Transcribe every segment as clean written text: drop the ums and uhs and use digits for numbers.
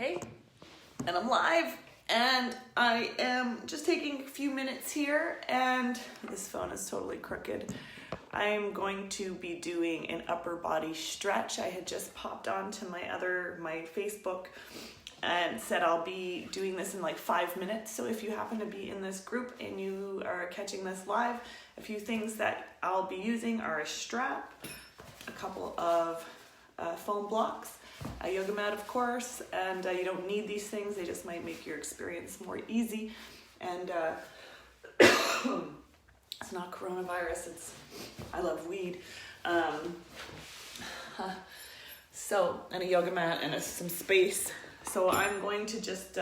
Hey, and I'm live, and I am just taking a few minutes here, and this phone is totally crooked. I'm going to be doing an upper body stretch. I had just popped onto my Facebook and said I'll be doing this in like 5 minutes. So if you happen to be in this group and you are catching this live, a few things that I'll be using are a strap, a couple of foam blocks, a yoga mat, of course, and you don't need these things. They just might make your experience more easy. And it's not coronavirus, I love weed. And a yoga mat and some space. So I'm going to just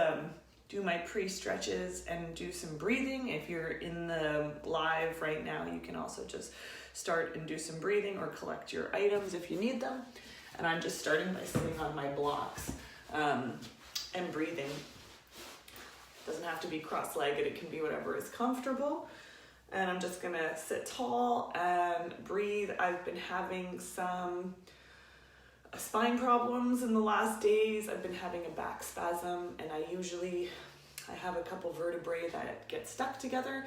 do my pre-stretches and do some breathing. If you're in the live right now, you can also just start and do some breathing or collect your items if you need them. And I'm just starting by sitting on my blocks and breathing. Doesn't have to be cross-legged, it can be whatever is comfortable. And I'm just gonna sit tall and breathe. I've been having some spine problems in the last days. I've been having a back spasm, and I have a couple vertebrae that get stuck together,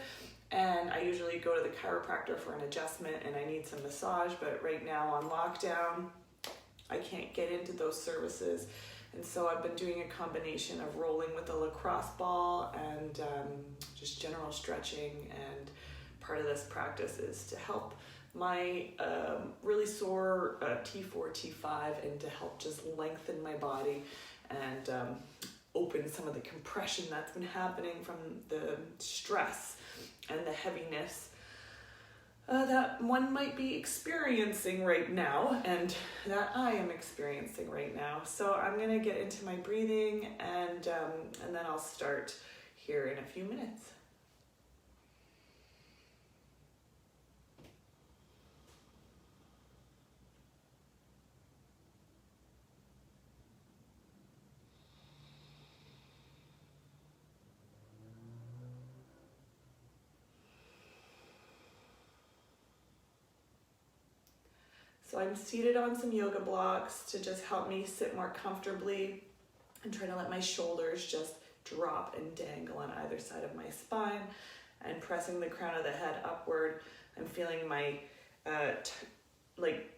and I usually go to the chiropractor for an adjustment, and I need some massage, but right now on lockdown, I can't get into those services. And so I've been doing a combination of rolling with a lacrosse ball and just general stretching. And part of this practice is to help my really sore T4, T5, and to help just lengthen my body and open some of the compression that's been happening from the stress and the heaviness that one might be experiencing right now, and that I am experiencing right now. So I'm gonna get into my breathing, and then I'll start here in a few minutes. So I'm seated on some yoga blocks to just help me sit more comfortably and try to let my shoulders just drop and dangle on either side of my spine and pressing the crown of the head upward. I'm feeling my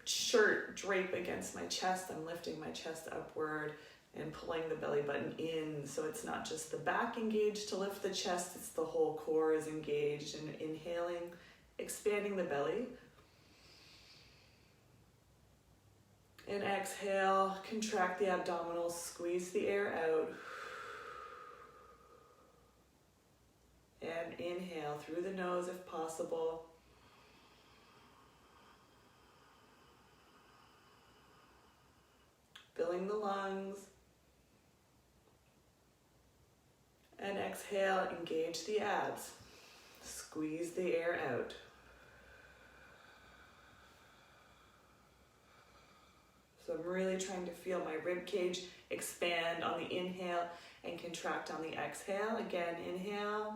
shirt drape against my chest. I'm lifting my chest upward and pulling the belly button in, so it's not just the back engaged to lift the chest, it's the whole core is engaged, and inhaling, expanding the belly. And exhale, contract the abdominals, squeeze the air out. And inhale through the nose if possible. Filling the lungs. And exhale, engage the abs. Squeeze the air out. So I'm really trying to feel my rib cage expand on the inhale and contract on the exhale. Again, inhale.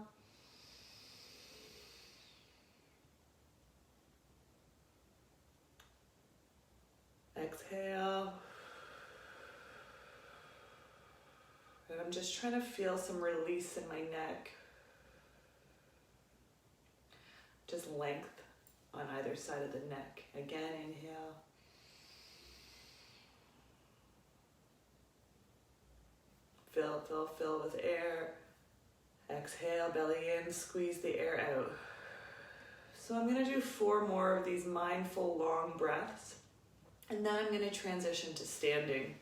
Exhale. And I'm just trying to feel some release in my neck. Just length on either side of the neck. Again, inhale. Fill with air. Exhale, belly in, squeeze the air out. So I'm going to do 4 more of these mindful long breaths, and then I'm going to transition to standing.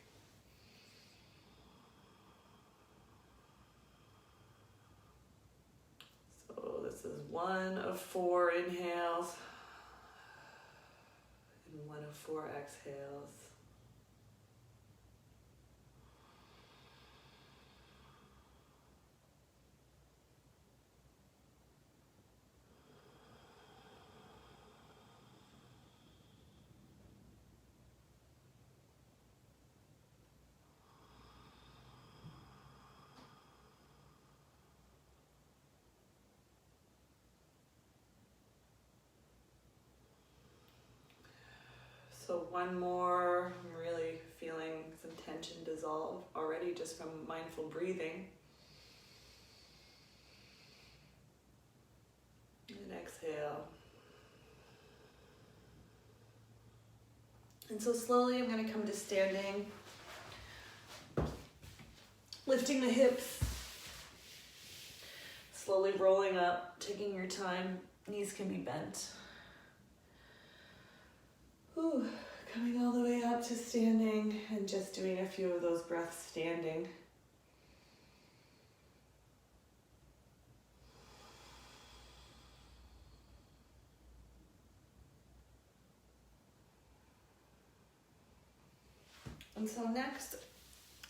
So this is 1 of 4 inhales and 1 of 4 exhales. So 1 more, I'm really feeling some tension dissolve already just from mindful breathing. And exhale. And so slowly I'm going to come to standing, lifting the hips, slowly rolling up, taking your time. Knees can be bent. Ooh, coming all the way up to standing and just doing a few of those breaths standing. And so next,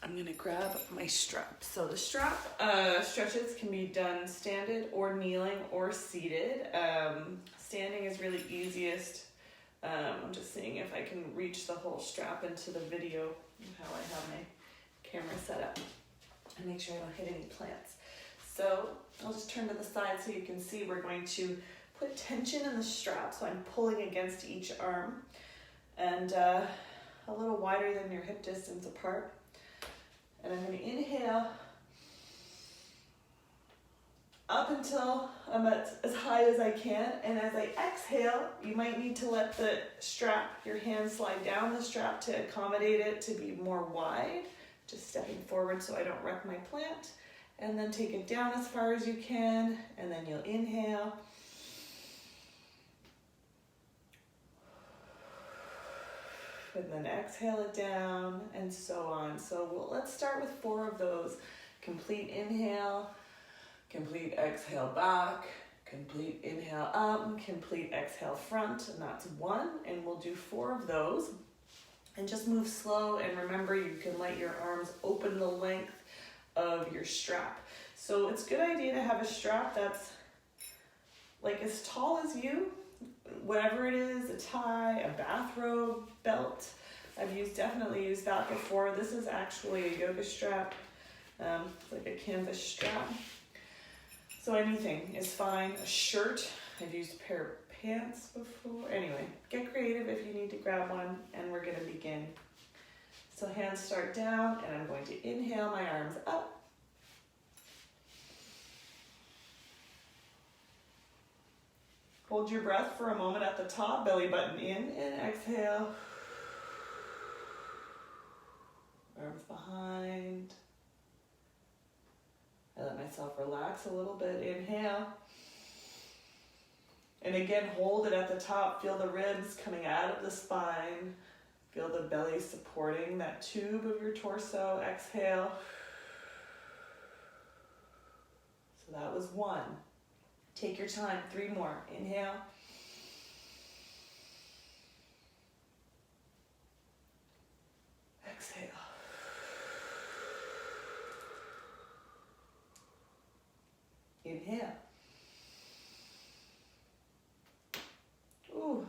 I'm going to grab my strap. So the strap stretches can be done standing or kneeling or seated. Standing is really easiest. I'm just seeing if I can reach the whole strap into the video of how I have my camera set up and make sure I don't hit any plants. So I'll just turn to the side so you can see we're going to put tension in the strap. So I'm pulling against each arm and a little wider than your hip distance apart. And I'm going to inhale up until I'm at as high as I can. And as I exhale, you might need to let the strap, your hand slide down the strap to accommodate it to be more wide. Just stepping forward so I don't wreck my plant. And then take it down as far as you can. And then you'll inhale. And then exhale it down, and so on. So let's start with 4 of those. Complete inhale, complete exhale back, complete inhale up, complete exhale front, and that's 1. And we'll do 4 of those. And just move slow, and remember you can let your arms open the length of your strap. So it's a good idea to have a strap that's like as tall as you, whatever it is, a tie, a bathrobe, belt. I've definitely used that before. This is actually a yoga strap, like a canvas strap. So anything is fine. A shirt, I've used a pair of pants before. Anyway, get creative if you need to grab one, and we're gonna begin. So hands start down, and I'm going to inhale my arms up. Hold your breath for a moment at the top, belly button in, and exhale. Arms behind. I let myself relax a little bit. Inhale. And again, hold it at the top. Feel the ribs coming out of the spine. Feel the belly supporting that tube of your torso. Exhale. So that was 1. Take your time, 3 more. Inhale. Exhale. Inhale. Ooh.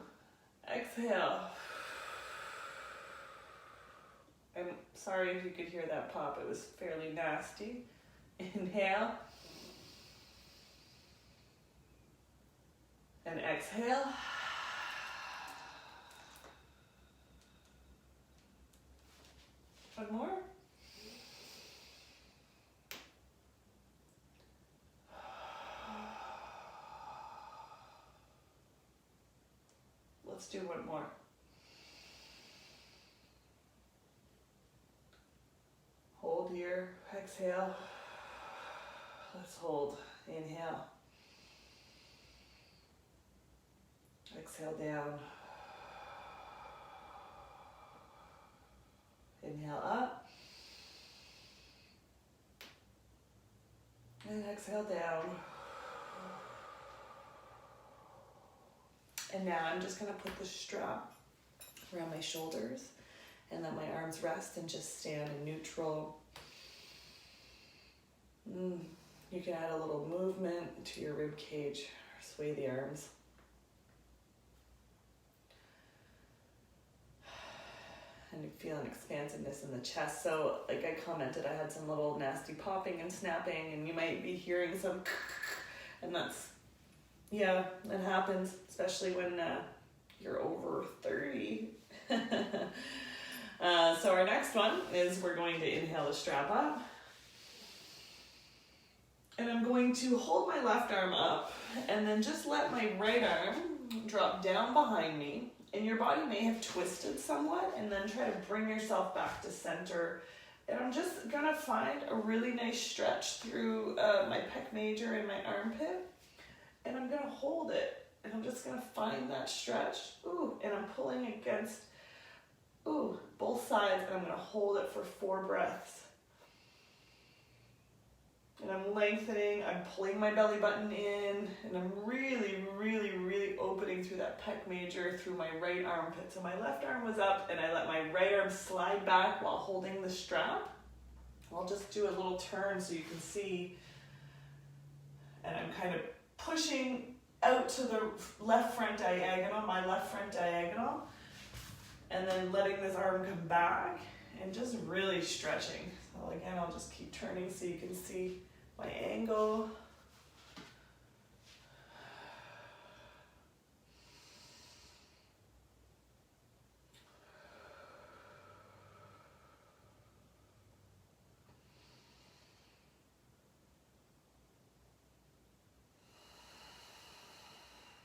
Exhale. I'm sorry if you could hear that pop. It was fairly nasty. Inhale. And exhale. One more. Let's do one more. Hold here. Exhale. Let's hold. Inhale. Exhale down. Inhale up. And exhale down. And now I'm just going to put the strap around my shoulders and let my arms rest and just stand in neutral. You can add a little movement to your rib cage or sway the arms. And you feel an expansiveness in the chest. So like I commented, I had some little nasty popping and snapping, and you might be hearing some, and that's, yeah, it happens, especially when you're over 30. So our next one is we're going to inhale the strap up. And I'm going to hold my left arm up and then just let my right arm drop down behind me. And your body may have twisted somewhat, and then try to bring yourself back to center. And I'm just gonna find a really nice stretch through my pec major and my armpit. And I'm gonna hold it. And I'm just gonna find that stretch. Ooh, and I'm pulling against, both sides. And I'm gonna hold it for 4 breaths. And I'm lengthening, I'm pulling my belly button in, and I'm really, really, really opening through that pec major, through my right armpit. So my left arm was up, and I let my right arm slide back while holding the strap. I'll just do a little turn so you can see. And I'm kind of pushing out to the left front diagonal, my left front diagonal, and then letting this arm come back, and just really stretching. So again, I'll just keep turning so you can see my angle.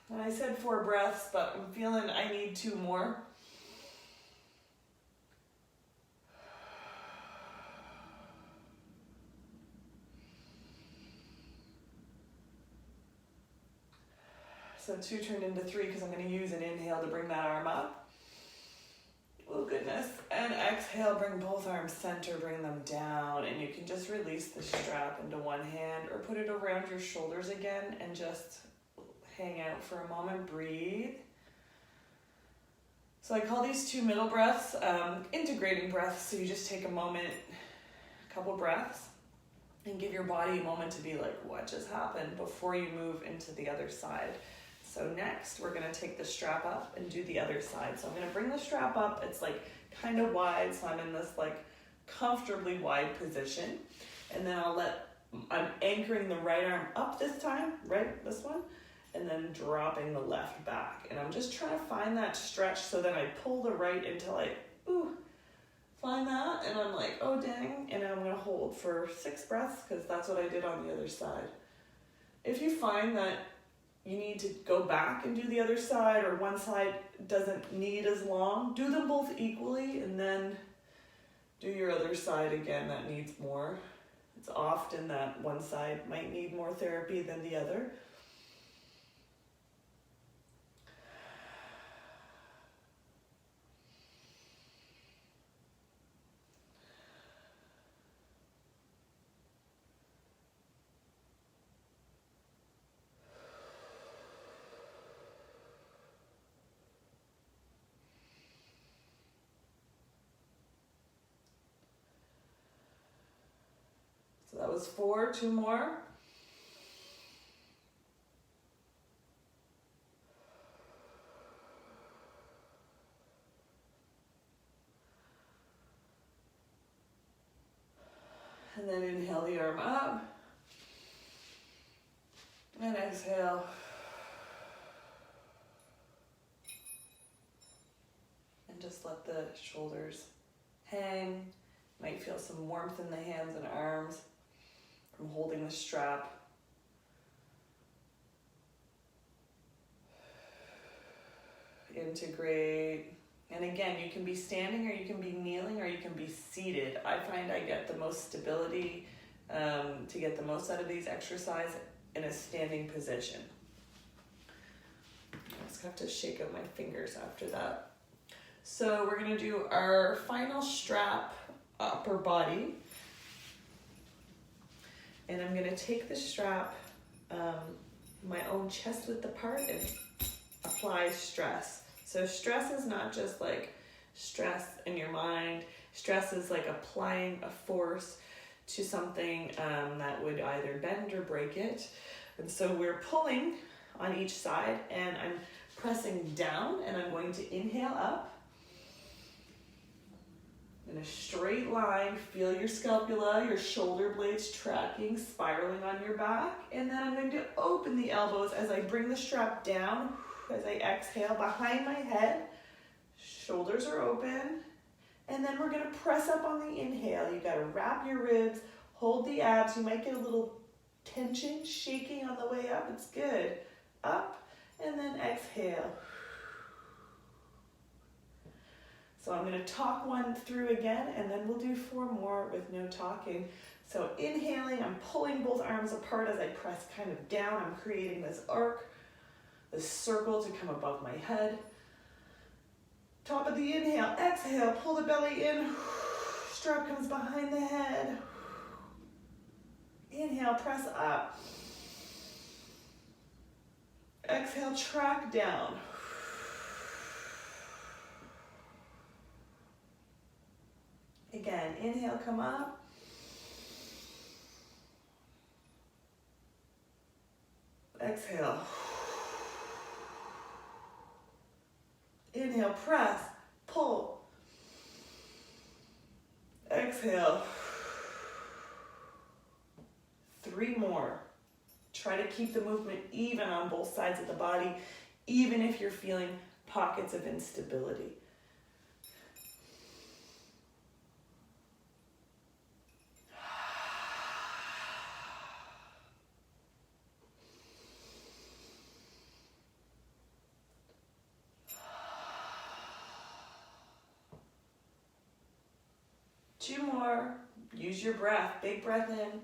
And I said 4 breaths, but I'm feeling I need 2 more. So 2 turned into 3 because I'm going to use an inhale to bring that arm up. Oh goodness. And exhale, bring both arms center, bring them down. And you can just release the strap into one hand or put it around your shoulders again and just hang out for a moment, breathe. So I call these 2 middle breaths integrating breaths. So you just take a moment, a couple breaths, and give your body a moment to be like, what just happened, before you move into the other side. So next, we're gonna take the strap up and do the other side. So I'm gonna bring the strap up. It's like kind of wide, so I'm in this like comfortably wide position. And then I'm anchoring the right arm up this time, right, this one, and then dropping the left back. And I'm just trying to find that stretch so that I pull the right until I, find that, and I'm like, oh dang, and I'm gonna hold for 6 breaths because that's what I did on the other side. If you find that you need to go back and do the other side, or one side doesn't need as long, do them both equally and then do your other side again that needs more. It's often that one side might need more therapy than the other. So that was 4, 2 more. And then inhale the arm up. And exhale. And just let the shoulders hang. Might feel some warmth in the hands and arms from holding the strap. Integrate. And again, you can be standing, or you can be kneeling, or you can be seated. I find I get the most stability to get the most out of these exercises in a standing position. I just have to shake out my fingers after that. So we're going to do our final strap upper body. And I'm going to take the strap my own chest width apart and apply stress. So stress is not just like stress in your mind. Stress is like applying a force to something that would either bend or break it. And so we're pulling on each side, and I'm pressing down, and I'm going to inhale up. In a straight line, feel your scapula, your shoulder blades tracking, spiraling on your back. And then I'm going to open the elbows as I bring the strap down, as I exhale behind my head. Shoulders are open. And then we're going to press up on the inhale. You got to wrap your ribs, hold the abs. You might get a little tension, shaking on the way up. It's good. Up, and then exhale. So I'm going to talk one through again, and then we'll do 4 more with no talking. So inhaling, I'm pulling both arms apart as I press kind of down. I'm creating this arc, this circle to come above my head. Top of the inhale, exhale, pull the belly in. Strap comes behind the head. Inhale, press up. Exhale, track down. Again, inhale, come up. Exhale. Inhale, press, pull. Exhale. 3 more. Try to keep the movement even on both sides of the body, even if you're feeling pockets of instability. Two more. Use your breath. Big breath in.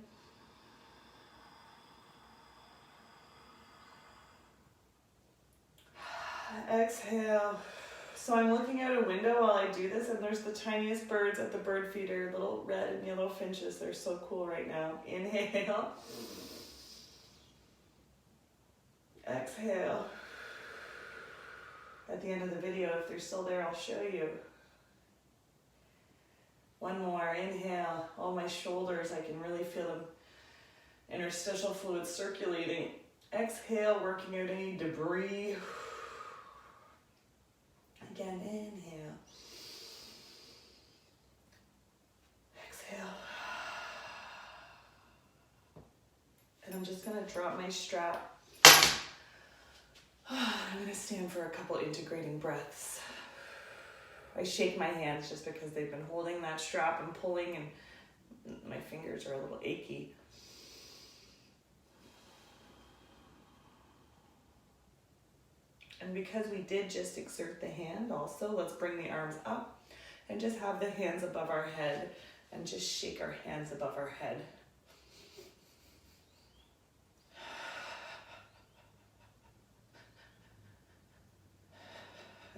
Exhale. So I'm looking out a window while I do this, and there's the tiniest birds at the bird feeder, little red and yellow finches. They're so cool right now. Inhale. Exhale. At the end of the video, if they're still there, I'll show you. One more. Inhale. All my shoulders, I can really feel them. Interstitial fluid circulating. Exhale, working out any debris. Again, inhale. Exhale. And I'm just going to drop my strap. I'm going to stand for a couple integrating breaths. I shake my hands just because they've been holding that strap and pulling, and my fingers are a little achy. And because we did just exert the hand also, let's bring the arms up and just have the hands above our head and just shake our hands above our head.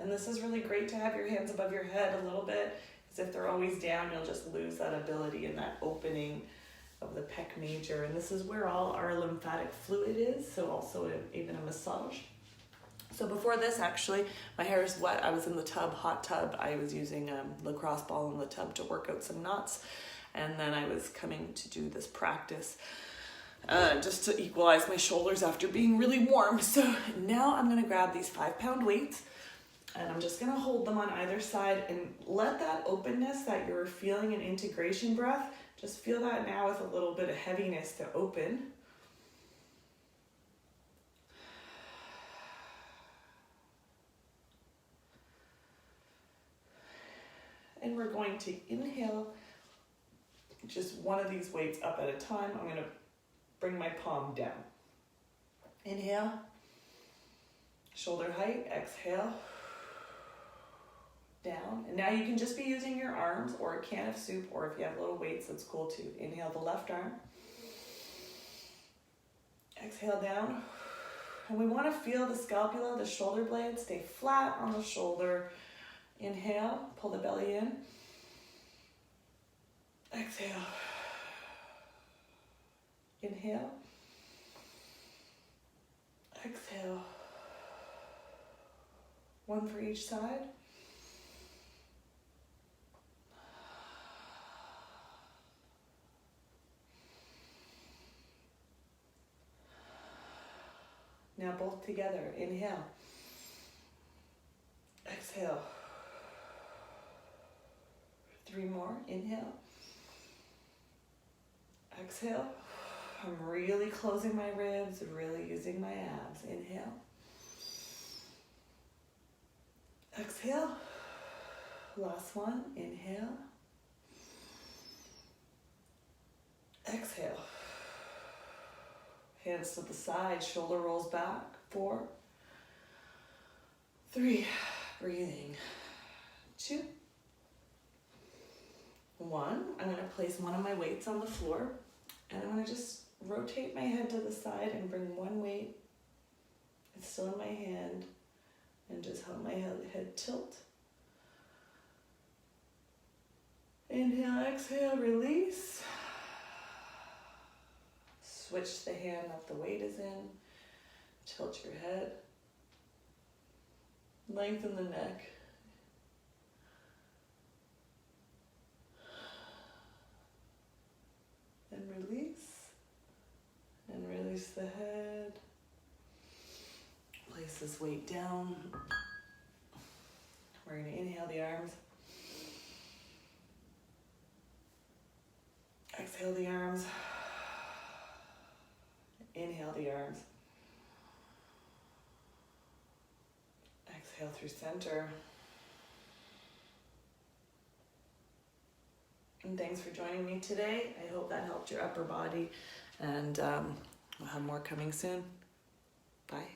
And this is really great to have your hands above your head a little bit, because if they're always down, you'll just lose that ability and that opening of the pec major. And this is where all our lymphatic fluid is, so also even a massage. So before this, actually, my hair is wet. I was in the tub, hot tub. I was using a lacrosse ball in the tub to work out some knots. And then I was coming to do this practice just to equalize my shoulders after being really warm. So now I'm going to grab these 5-pound weights, and I'm just going to hold them on either side and let that openness that you're feeling in integration breath, just feel that now with a little bit of heaviness to open. And we're going to inhale just one of these weights up at a time. I'm going to bring my palm down. Inhale, shoulder height, exhale, down. And now you can just be using your arms or a can of soup, or if you have little weights, that's cool too. Inhale the left arm. Exhale down. And we want to feel the scapula, the shoulder blade, stay flat on the shoulder. Inhale, pull the belly in. Exhale. Inhale. Exhale. One for each side. Now both together. Inhale. Exhale. 3 more. Inhale. Exhale. I'm really closing my ribs, really using my abs. Inhale. Exhale. Last one, inhale. Exhale. Hands to the side, shoulder rolls back. 4, 3, breathing. 2, 1. I'm going to place one of my weights on the floor, and I'm going to just rotate my head to the side and bring one weight. It's still in my hand, and just help my head tilt. Inhale, exhale, release. Switch the hand that the weight is in. Tilt your head. Lengthen the neck. And release. And release the head. Place this weight down. We're going to inhale the arms. Exhale the arms. Inhale the arms. Exhale through center. And thanks for joining me today. I hope that helped your upper body, and we'll have more coming soon. Bye.